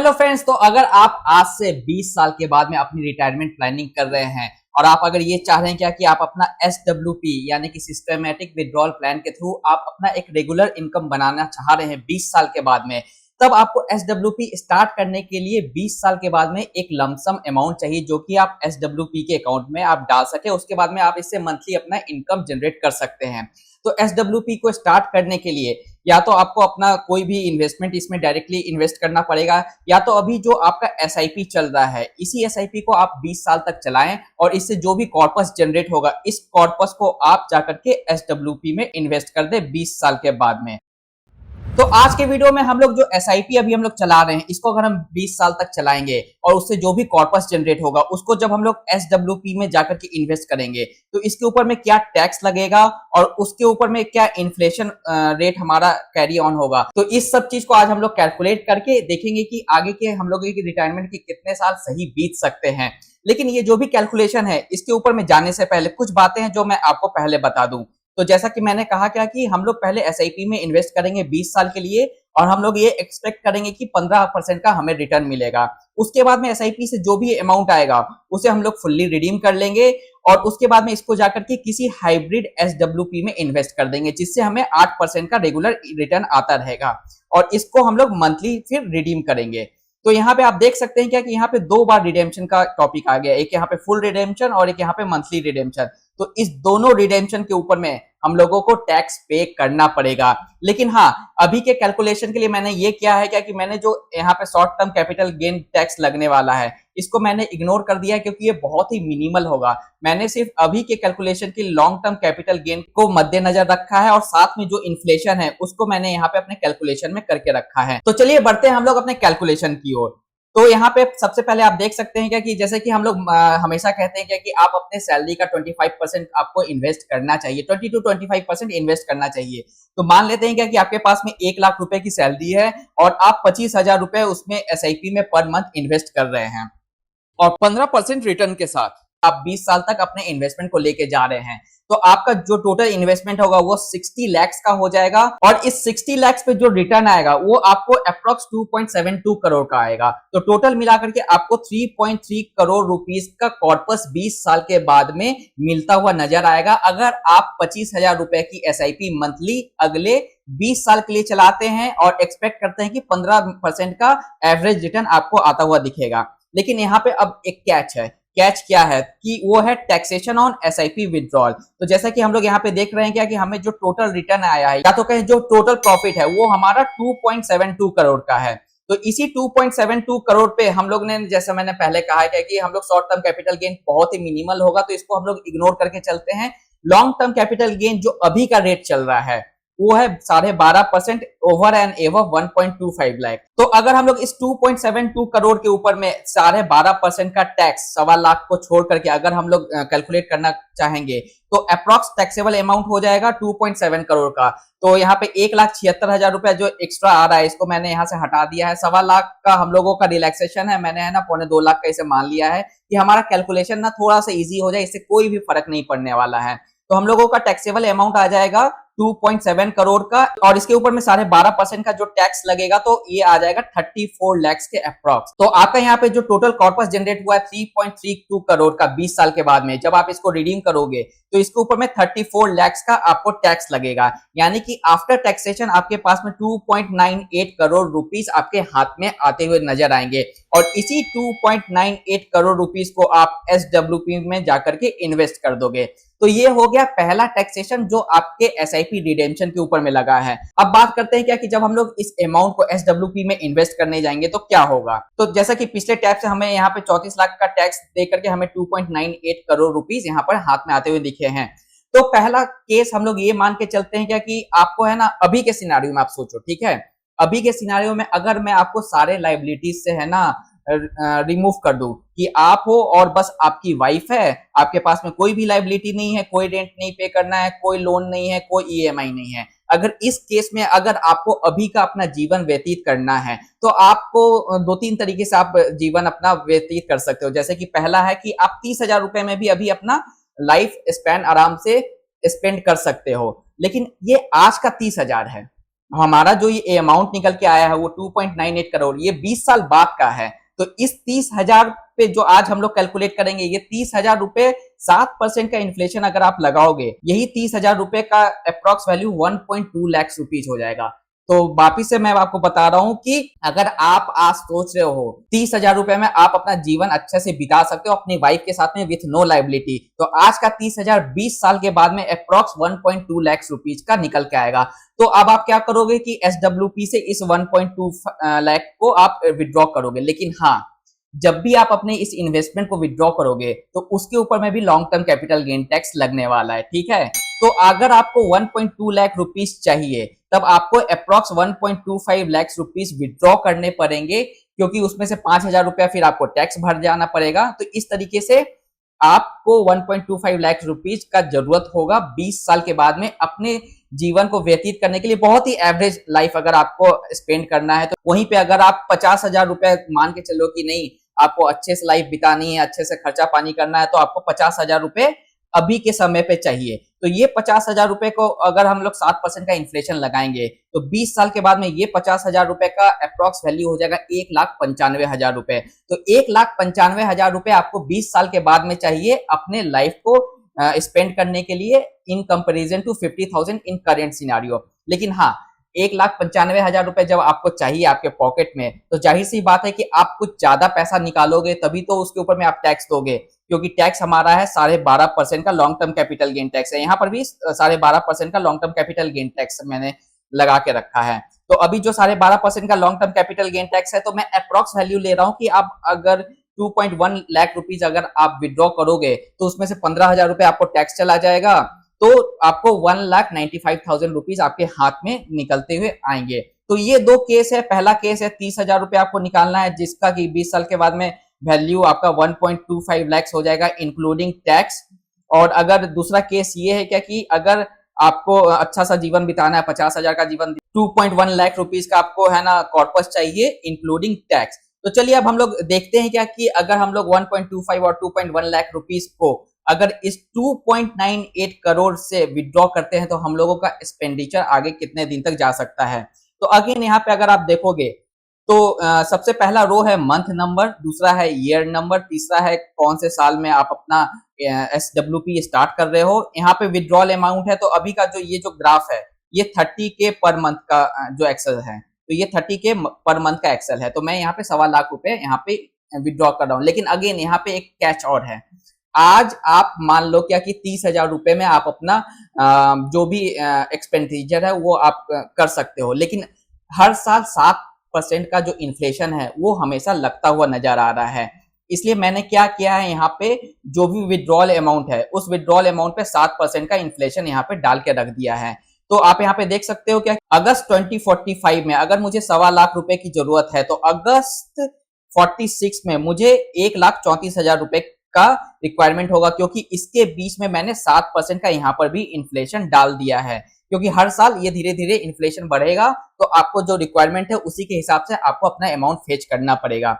Hello friends, तो अगर आप आज से 20 साल के बाद में अपनी रिटायरमेंट प्लानिंग कर रहे हैं और आप अगर ये चाह रहे हैं क्या कि आप अपना SWP यानी कि सिस्टमैटिक विड्रॉल प्लान के थ्रू आप अपना एक रेगुलर इनकम बनाना चाह रहे हैं 20 साल के बाद में, तब आपको SWP स्टार्ट करने के लिए 20 साल के बाद में एक लमसम अमाउंट चाहिए जो कि आप SWP के अकाउंट में आप डाल सके। उसके बाद में आप इससे मंथली अपना इनकम जनरेट कर सकते हैं। तो SWP को स्टार्ट करने के लिए या तो आपको अपना कोई भी इन्वेस्टमेंट इसमें डायरेक्टली इन्वेस्ट करना पड़ेगा, या तो अभी जो आपका SIP चल रहा है इसी SIP को आप 20 साल तक चलाएं और इससे जो भी कॉर्पस जनरेट होगा इस कॉर्पस को आप जाकर के SWP में इन्वेस्ट कर दे 20 साल के बाद में। तो आज के वीडियो में हम लोग जो SIP अभी हम लोग चला रहे हैं इसको अगर हम 20 साल तक चलाएंगे और उससे जो भी कॉर्पस जनरेट होगा उसको जब हम लोग SWP में जाकर के इन्वेस्ट करेंगे तो इसके ऊपर में क्या टैक्स लगेगा और उसके ऊपर में क्या इन्फ्लेशन रेट हमारा कैरी ऑन होगा, तो इस सब चीज को आज हम लोग कैलकुलेट करके देखेंगे कि आगे के हम लोगों की रिटायरमेंट के कितने साल सही बीत सकते हैं। लेकिन ये जो भी कैलकुलेशन है इसके ऊपर में जाने से पहले कुछ बातें हैं जो मैं आपको पहले बता दूं। तो जैसा कि मैंने कहा क्या कि हम लोग पहले SIP में इन्वेस्ट करेंगे 20 साल के लिए और हम लोग ये एक्सपेक्ट करेंगे कि 15% का हमें रिटर्न मिलेगा। उसके बाद में SIP से जो भी अमाउंट आएगा उसे हम लोग फुल्ली रिडीम कर लेंगे और उसके बाद में इसको जाकर के किसी हाइब्रिड SWP में इन्वेस्ट कर देंगे जिससे हमें 8% का रेगुलर रिटर्न आता रहेगा और इसको हम लोग मंथली फिर रिडीम करेंगे। तो यहाँ पे आप देख सकते हैं क्या कि यहाँ पे दो बार रिडेम्पशन का टॉपिक आ गया, एक यहाँ पे फुल रिडेम्पशन और एक यहाँ पे मंथली रिडेम्पशन। तो इस दोनों रिडेम्पशन के ऊपर में हम लोगों को टैक्स पे करना पड़ेगा। लेकिन हाँ, अभी के कैलकुलेशन के लिए मैंने ये किया है क्या कि मैंने जो यहाँ पे short term capital gain tax लगने वाला है इसको मैंने इग्नोर कर दिया है क्योंकि ये बहुत ही मिनिमल होगा। मैंने सिर्फ अभी के कैलकुलेशन की लॉन्ग टर्म कैपिटल गेन को मद्देनजर रखा है और साथ में जो इन्फ्लेशन है उसको मैंने यहाँ पे अपने कैलकुलेशन में करके रखा है। तो चलिए बढ़ते हैं हम लोग अपने कैलकुलेशन की ओर। तो यहाँ पे सबसे पहले आप देख सकते हैं क्या कि जैसे कि हम लोग हमेशा कहते हैं क्या कि आप अपने सैलरी का 25% आपको इन्वेस्ट करना चाहिए, 20 to 25% इन्वेस्ट करना चाहिए। तो मान लेते हैं क्या कि आपके पास में 1 लाख रुपए की सैलरी है और आप 25,000 रुपए उसमें SIP में पर मंथ इन्वेस्ट कर रहे हैं और 15% रिटर्न के साथ आप 20 साल तक अपने इन्वेस्टमेंट को लेके जा रहे हैं। तो आपका जो टोटल इन्वेस्टमेंट होगा वो 60 लाख का हो जाएगा और इस 60 लाख पे जो रिटर्न आएगा वो आपको अप्रॉक्स 2.72 करोड़ का आएगा। तो टोटल मिलाकर के आपको 3.3 करोड़ रुपीस का कॉर्पस 20 साल के बाद में मिलता हुआ नजर आएगा अगर आप 25,000 रुपए की SIP मंथली अगले 20 साल के लिए चलाते हैं और एक्सपेक्ट करते हैं कि 15% का एवरेज रिटर्न आपको आता हुआ दिखेगा। लेकिन यहाँ पे अब एक कैच है। कैच क्या है कि वो है टैक्सेशन ऑन SIP विड्रॉल। तो जैसा कि हम लोग यहाँ पे देख रहे हैं क्या कि हमें जो टोटल रिटर्न आया है या तो कहें जो टोटल प्रॉफिट है वो हमारा 2.72 करोड़ का है। तो इसी 2.72 करोड़ पे हम लोग ने, जैसा मैंने पहले कहा है कि हम लोग शॉर्ट टर्म कैपिटल गेन बहुत ही मिनिमल होगा तो इसको हम लोग इग्नोर करके चलते हैं। लॉन्ग टर्म कैपिटल गेन जो अभी का रेट चल रहा है वो है 12.5% ओवर एंड एवर 1.25 लाख। तो अगर हम लोग इस 2.72 करोड़ के ऊपर में 12.5% का टैक्स 1.25 लाख को छोड़ करके अगर हम लोग कैलकुलेट करना चाहेंगे तो अप्रॉक्स टैक्सेबल अमाउंट हो जाएगा 2.7 करोड़ का। तो यहाँ पे 1,76,000 रुपया जो एक्स्ट्रा आ रहा है इसको मैंने यहाँ से हटा दिया है। 1.25 लाख का हम लोगों का रिलैक्सेशन है, मैंने है ना 2.25 लाख का इसे मान लिया है कि हमारा कैलकुलेशन ना थोड़ा सा इजी हो जाए, इससे कोई भी फर्क नहीं पड़ने वाला है। तो हम लोगों का टैक्सेबल अमाउंट आ जाएगा 2.7 करोड़ का और इसके ऊपर में 12.5% का जो टैक्स लगेगा तो ये आ जाएगा 34 लाख के अप्रॉक्स। तो आपका यहाँ पे जो टोटल कॉर्पस जनरेट हुआ है 3.32 करोड़ का 20 साल के बाद में जब आप इसको रिडीम करोगे तो इसके ऊपर में 34 लाख का आपको टैक्स लगेगा, यानी कि आफ्टर टैक्सेशन आपके पास में 2.98 करोड़ रुपीस आपके हाथ में आते हुए नजर आएंगे और इसी 2.98 करोड़ रुपीस को आप SWP में जाकर के इन्वेस्ट कर दोगे। तो ये हो गया पहला टैक्सेशन जो आपके SIP रिडेम्पशन के ऊपर में लगा है। अब बात करते हैं क्या कि जब हम लोग इस अमाउंट को SWP में इन्वेस्ट करने जाएंगे तो क्या होगा। तो जैसा कि पिछले टैप से हमें यहाँ पे 34 लाख का टैक्स देकर के हमें 2.98 करोड़ रुपीस यहाँ पर हाथ में आते हुए दिखे हैं। तो पहला केस हम लोग ये मान के चलते हैं क्या कि आपको है ना अभी के सिनारियो में आप सोचो, ठीक है, अभी के सिनारियो में अगर मैं आपको सारे लाइबिलिटीज से है ना रिमूव कर दूं कि आप हो और बस आपकी वाइफ है, आपके पास में कोई भी लाइबिलिटी नहीं है, कोई रेंट नहीं पे करना है, कोई लोन नहीं है, कोई EMI नहीं है। अगर इस केस में अगर आपको अभी का अपना जीवन व्यतीत करना है तो आपको 2-3 तरीके से आप जीवन अपना व्यतीत कर सकते हो। जैसे कि पहला है कि आप 30,000 रुपए में भी अभी अपना लाइफ स्पैन आराम से स्पेंड कर सकते हो, लेकिन ये आज का 30,000 है। हमारा जो ये अमाउंट निकल के आया है वो 2.98 करोड़, ये 20 साल बाद का है। तो इस 30,000 पे जो आज हम लोग कैलकुलेट करेंगे, ये 30,000 रुपए 7% का इन्फ्लेशन अगर आप लगाओगे, यही 30,000 रुपए का अप्रॉक्स वैल्यू 1.2 लाख रुपीज हो जाएगा। तो वापिस से मैं आपको बता रहा हूं कि अगर आप आज सोच रहे हो 30,000 रुपए में आप अपना जीवन अच्छे से बिता सकते हो अपनी वाइफ के साथ में विथ नो लाइबिलिटी, तो आज का 30,000 20 साल के बाद में अप्रॉक्स 1.2 लाख रुपीज का निकल के आएगा। तो अब आप क्या करोगे कि SWP से इस 1.2 लाख को आप विड्रॉ करोगे। लेकिन हाँ, जब भी आप अपने इस इन्वेस्टमेंट को विड्रॉ करोगे तो उसके ऊपर में भी long term capital gain tax लगने वाला है, ठीक है। तो अगर आपको 1.2 लाख रुपीस चाहिए तब आपको अप्रॉक्स 1.25 लाख रुपीस विड्रॉ करने पड़ेंगे, क्योंकि उसमें से 5,000 रुपया फिर आपको टैक्स भर जाना पड़ेगा। तो इस तरीके से आपको 1.25 लाख रुपीस का जरूरत होगा 20 साल के बाद में अपने जीवन को व्यतीत करने के लिए। बहुत ही एवरेज लाइफ अगर आपको स्पेंड करना है, तो वहीं पे अगर आप 50,000 रुपए मान के चलो कि नहीं आपको अच्छे से लाइफ बितानी है, अच्छे से खर्चा पानी करना है, तो आपको 50,000 रुपए अभी के समय पे चाहिए। तो ये 50,000 रुपए को अगर हम लोग 7% का इन्फ्लेशन लगाएंगे तो 20 साल के बाद में ये 50,000 रुपए का अप्रॉक्स वैल्यू हो जाएगा 1,95,000 रुपए। तो 1,95,000 रुपए आपको 20 साल के बाद में चाहिए अपने लाइफ को स्पेंड करने के लिए in comparison to 50,000 in current scenario. लेकिन हाँ, 1,95,000 रुपए जब आपको चाहिए आपके पॉकेट में, तो जाहिर सी बात है कि आप कुछ ज्यादा पैसा निकालोगे तभी तो उसके ऊपर में आप टैक्स दोगे, क्योंकि टैक्स हमारा है 12.5% का long term capital gain tax है। यहाँ पर भी 12.5% का long term capital gain tax मैंने लगा के रखा है। तो अभी जो 12.5% का long term capital gain tax है, तो मैं अप्रॉक्स वैल्यू ले रहा हूँ कि आप अगर 2.1 लाख रुपीज अगर आप विड्रॉ करोगे तो उसमें से 15,000 रुपए आपको टैक्स चला जाएगा, तो आपको 1,95,000 रुपीज आपके हाथ में निकलते हुए आएंगे। तो ये दो केस है। पहला केस है 30,000 रुपए आपको निकालना है, जिसका कि 20 साल के बाद में वैल्यू आपका 1.25 लाख हो जाएगा इंक्लूडिंग टैक्स। और अगर दूसरा केस ये है क्या कि अगर आपको अच्छा सा जीवन बिताना है, 50,000 का जीवन, 2.1 लाख रुपीज का आपको है ना कॉर्पस चाहिए इंक्लूडिंग टैक्स। तो चलिए अब हम लोग देखते हैं क्या कि अगर हम लोग 1.25 और 2.1 लाख रुपीज को अगर इस 2.98 करोड़ से विड्रॉ करते हैं तो हम लोगों का एक्सपेंडिचर आगे कितने दिन तक जा सकता है। तो अगेन यहाँ पे अगर आप देखोगे तो सबसे पहला रो है मंथ नंबर, दूसरा है ईयर नंबर, तीसरा है कौन से साल में आप अपना SWP स्टार्ट कर रहे हो। यहाँ पे विड्रॉल अमाउंट है, तो अभी का जो ये जो ग्राफ है ये 30K पर मंथ का जो एक्सेल है, तो ये 30K पर मंथ का एक्सेल है। तो मैं यहाँ पे 1.25 लाख रुपए यहाँ पे विड्रॉ कर रहा हूँ। लेकिन अगेन यहाँ पे एक कैच और है, आज आप मान लो क्या कि 30,000 रुपए में आप अपना जो भी एक्सपेंडिचर है वो आप कर सकते हो, लेकिन हर साल 7% का जो इन्फ्लेशन है वो हमेशा लगता हुआ नजर आ रहा है। इसलिए मैंने क्या किया है, यहाँ पे जो भी विड्रॉल अमाउंट है उस विड्रॉल अमाउंट पे 7% का इन्फ्लेशन यहाँ पे डाल के रख दिया है। तो आप यहाँ पे देख सकते हो क्या अगस्त 2045 में अगर मुझे 1.25 लाख रुपए की जरूरत है, तो अगस्त 46 में मुझे 1,34,000 रुपए का रिक्वायरमेंट होगा, क्योंकि इसके बीच में मैंने 7% का यहाँ पर भी इन्फ्लेशन डाल दिया है। क्योंकि हर साल ये धीरे धीरे इन्फ्लेशन बढ़ेगा, तो आपको जो रिक्वायरमेंट है उसी के हिसाब से आपको अपना अमाउंट फेच करना पड़ेगा।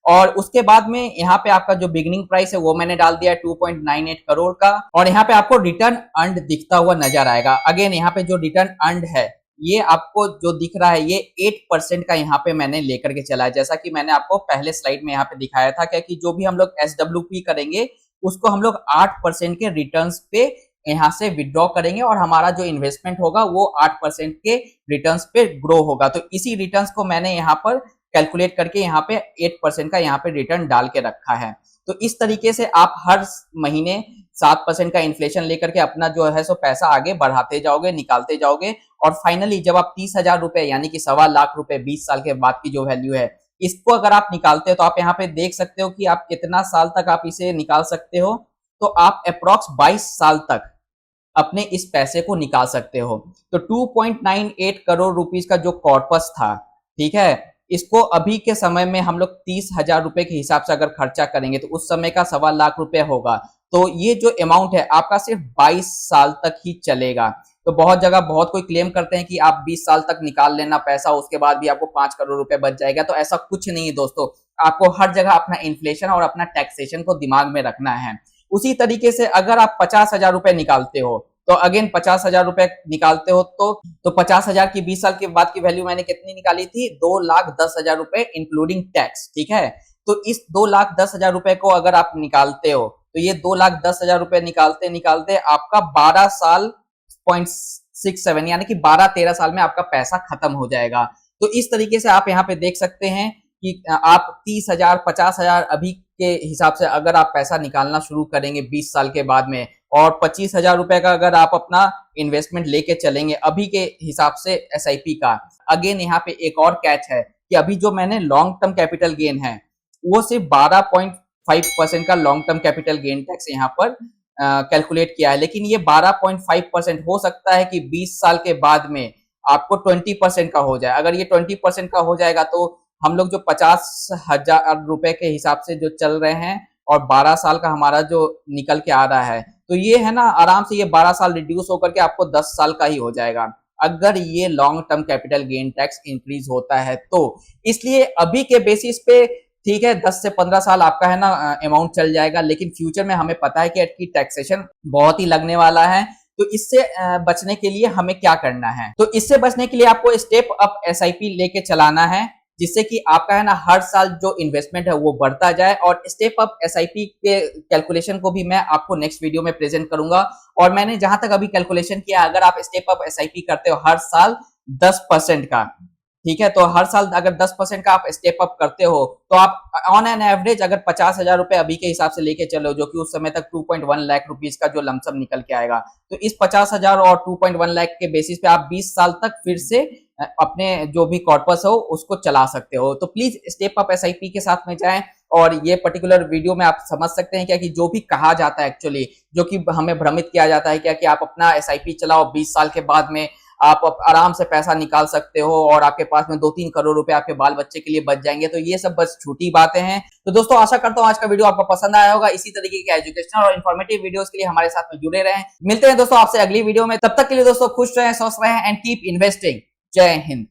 और उसके बाद में यहाँ पे आपका जो बिगिनिंग प्राइस है वो मैंने डाल दिया है 2.98 करोड़ का, और यहाँ पे आपको रिटर्न अर्न्ड दिखता हुआ नजर आएगा। अगेन यहाँ पे जो रिटर्न अर्न्ड है ये आपको जो दिख रहा है ये 8% का यहाँ पे मैंने लेकर के चला है, जैसा कि मैंने आपको पहले स्लाइड में यहाँ पे दिखाया था क्या कि जो भी हम लोग SWP करेंगे उसको हम लोग 8% के रिटर्न्स पे यहाँ से विड्रॉ करेंगे, और हमारा जो इन्वेस्टमेंट होगा वो 8% के रिटर्न्स पे ग्रो होगा। तो इसी रिटर्न्स को मैंने यहाँ पर कैलकुलेट करके यहाँ पे 8% का यहाँ पे रिटर्न डाल के रखा है। तो इस तरीके से आप हर महीने 7% का इन्फ्लेशन लेकर के अपना जो है सो पैसा आगे बढ़ाते जाओगे, निकालते जाओगे, और फाइनली जब आप 30,000 रुपए यानी कि 1.25 लाख रुपए 20 साल के बाद की जो वैल्यू है इसको अगर आप निकालते हो तो आप यहाँ पे देख सकते हो कि आप कितना साल तक आप इसे निकाल सकते हो। तो आप अप्रॉक्स 22 साल तक अपने इस पैसे को निकाल सकते हो। तो 2.98 करोड़ रुपीस का जो कॉर्पस था, ठीक है, इसको अभी के समय में हम लोग 30,000 रुपए के हिसाब से अगर खर्चा करेंगे तो उस समय का 1.25 लाख रुपए होगा। तो ये जो अमाउंट है आपका सिर्फ 22 साल तक ही चलेगा। तो बहुत जगह बहुत कोई क्लेम करते हैं कि आप 20 साल तक निकाल लेना पैसा, उसके बाद भी आपको 5 करोड़ रुपए बच जाएगा। तो ऐसा कुछ नहीं है दोस्तों, आपको हर जगह अपना इन्फ्लेशन और अपना टैक्सेशन को दिमाग में रखना है। उसी तरीके से अगर आप 50,000 रुपए निकालते हो तो अगेन 50,000 रुपए निकालते हो तो 50,000 की 20 साल के बाद की वैल्यू मैंने कितनी निकाली थी, 2,10,000 रुपए इंक्लूडिंग टैक्स। ठीक है, तो इस 2,10,000 रुपए को अगर आप निकालते हो तो ये 2,10,000 रुपए निकालते निकालते आपका 12 साल 0.67 यानी कि 12-13 साल में आपका पैसा खत्म हो जाएगा। तो इस तरीके से आप यहाँ पे देख सकते हैं कि आप 30,000 50,000 अभी के हिसाब से अगर आप पैसा निकालना शुरू करेंगे 20 साल के बाद में, और 25,000 रुपए का अगर आप अपना इन्वेस्टमेंट लेके चलेंगे अभी के हिसाब से एसआईपी का, अगेन यहाँ पे एक और कैच है कि अभी जो मैंने लॉन्ग टर्म कैपिटल गेन है वो सिर्फ 12.5% का long term capital gain tax यहाँ पर कैलकुलेट किया है, लेकिन ये 12.5% हो सकता है कि 20 साल के बाद में आपको 20% का हो जाए। अगर ये 20% का हो जाएगा तो हम लोग जो 50,000 रुपए के हिसाब से जो चल रहे हैं और 12 साल का हमारा जो निकल के आ रहा है, तो ये है ना आराम से ये 12 साल रिड्यूस होकर के आपको 10 साल का ही हो जाएगा अगर ये long term capital gain tax increase होता है तो। इसलिए अभी के बेसिस पे ठीक है 10 से 15 साल आपका है ना अमाउंट चल जाएगा, लेकिन फ्यूचर में हमें पता है कि टैक्सेशन बहुत ही लगने वाला है। तो इससे बचने के लिए हमें क्या करना है, तो इससे बचने के लिए आपको स्टेप अप एसआईपी लेके चलाना है, जिससे कि आपका है ना हर साल जो इन्वेस्टमेंट है वो बढ़ता जाए। और स्टेप अप एसआईपी के कैलकुलेशन को भी मैं आपको नेक्स्ट वीडियो में प्रेजेंट करूंगा। और मैंने जहां तक अभी कैलकुलेशन किया, अगर आप स्टेप अप एसआईपी करते हो हर साल 10% का, ठीक है, तो हर साल अगर 10% का आप स्टेप अप करते हो तो आप ऑन एन एवरेज अगर 50,000 रुपए अभी के हिसाब से लेके चलो, जो कि उस समय तक 2.1 लाख रुपीस का जो लमसम निकल के आएगा, तो इस 50,000 और 2.1 लाख के बेसिस पे आप 20 साल तक फिर से अपने जो भी कॉर्पस हो उसको चला सकते हो। तो प्लीज स्टेप अप एसआईपी के साथ में जाएं। और ये पर्टिकुलर वीडियो में आप समझ सकते हैं क्या कि जो भी कहा जाता है एक्चुअली, जो कि हमें भ्रमित किया जाता है क्या कि आप अपना एसआईपी चलाओ 20 साल के बाद में आप आराम से पैसा निकाल सकते हो और आपके पास में 2-3 करोड़ रुपए आपके बाल बच्चे के लिए बच जाएंगे, तो ये सब बस छोटी बातें हैं। तो दोस्तों आशा करता हूं आज का वीडियो आपको पसंद आया होगा। इसी तरीके के एजुकेशनल और इन्फॉर्मेटिव वीडियोस के लिए हमारे साथ में जुड़े रहें। मिलते हैं दोस्तों आपसे अगली वीडियो में, तब तक के लिए दोस्तों खुश रहें, स्वस्थ रहें एंड कीप इन्वेस्टिंग। जय हिंद।